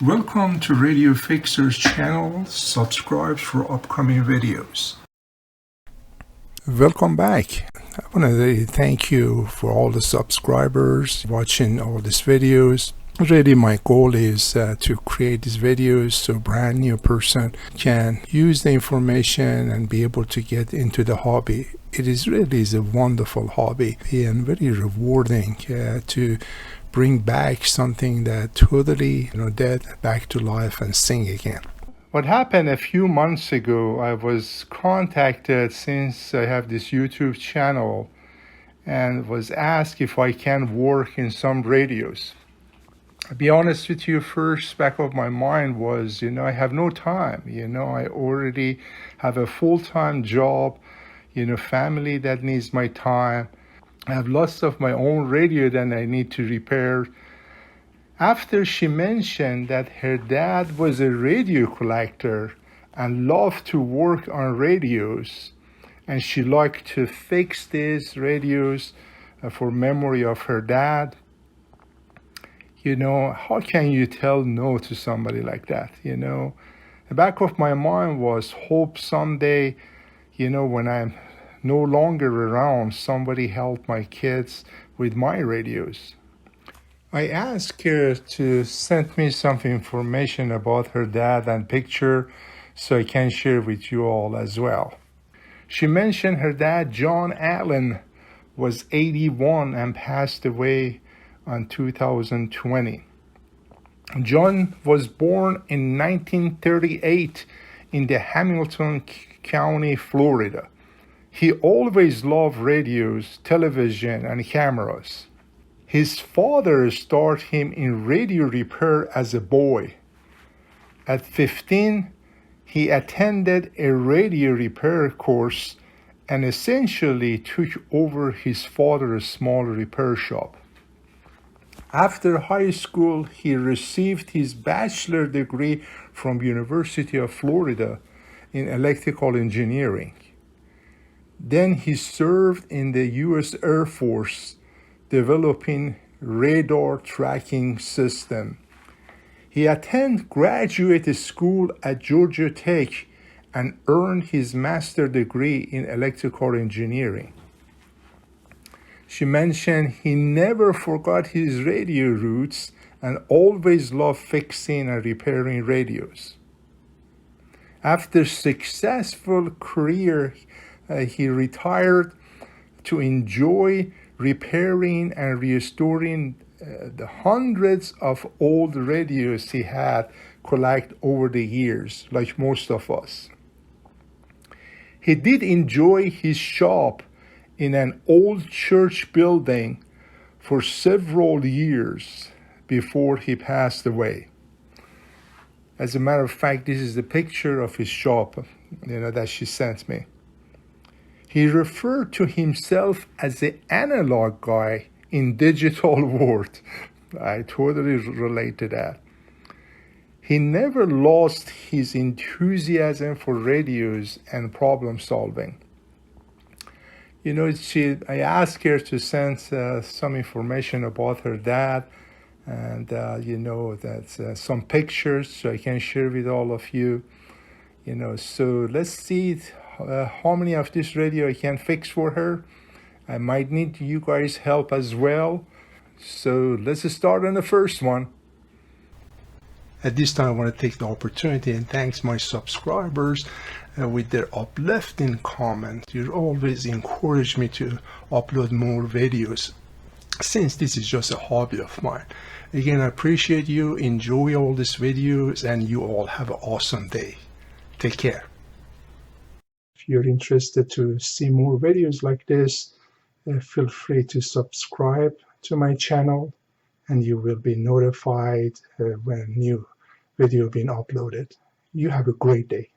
Welcome to Radio Fixer's channel. Subscribe for upcoming videos. Welcome back. I want to thank you for all the subscribers watching all these videos. Really, my goal is to create these videos so a brand new person can use the information and be able to get into the hobby. It is really a wonderful hobby and very rewarding to bring back something that totally dead back to life and sing again. What happened a few months ago, I was contacted since I have this YouTube channel and was asked if I can work in some radios. I'll be honest with you, first back of my mind was, I have no time. I already have a full-time job, family that needs my time. I have lots of my own radio that I need to repair. After she mentioned that her dad was a radio collector and loved to work on radios, and she liked to fix these radios for memory of her dad, how can you tell no to somebody like that? The back of my mind was hope someday, when I'm no longer around, somebody help my kids with my radios. I asked her to send me some information about her dad and picture so I can share with you all as well. She mentioned her dad, John Allen, was 81 and passed away in 2020. John was born in 1938 in the Hamilton County, Florida. He always loved radios, television, and cameras. His father started him in radio repair as a boy. At 15, he attended a radio repair course and essentially took over his father's small repair shop. After high school, he received his bachelor's degree from University of Florida in electrical engineering. Then he served in the U.S. Air Force, developing radar tracking system. He attended graduate school at Georgia Tech and earned his master's degree in electrical engineering. She mentioned he never forgot his radio roots and always loved fixing and repairing radios. After successful career, he retired to enjoy repairing and restoring the hundreds of old radios he had collected over the years, like most of us. He did enjoy his shop in an old church building for several years before he passed away. As a matter of fact, this is the picture of his shop, that she sent me. He referred to himself as the analog guy in digital world. I totally relate to that. He never lost his enthusiasm for radios and problem solving. I asked her to send some information about her dad and, some pictures so I can share with all of you. So let's see how many of this radio I can fix for her. I might need you guys' help as well. So let's start on the first one. At this time, I want to take the opportunity and thank my subscribers with their uplifting comments. You always encourage me to upload more videos since this is just a hobby of mine. Again, I appreciate you. Enjoy all these videos and you all have an awesome day. Take care. If you're interested to see more videos like this, feel free to subscribe to my channel and you will be notified when a new video being uploaded. You have a great day.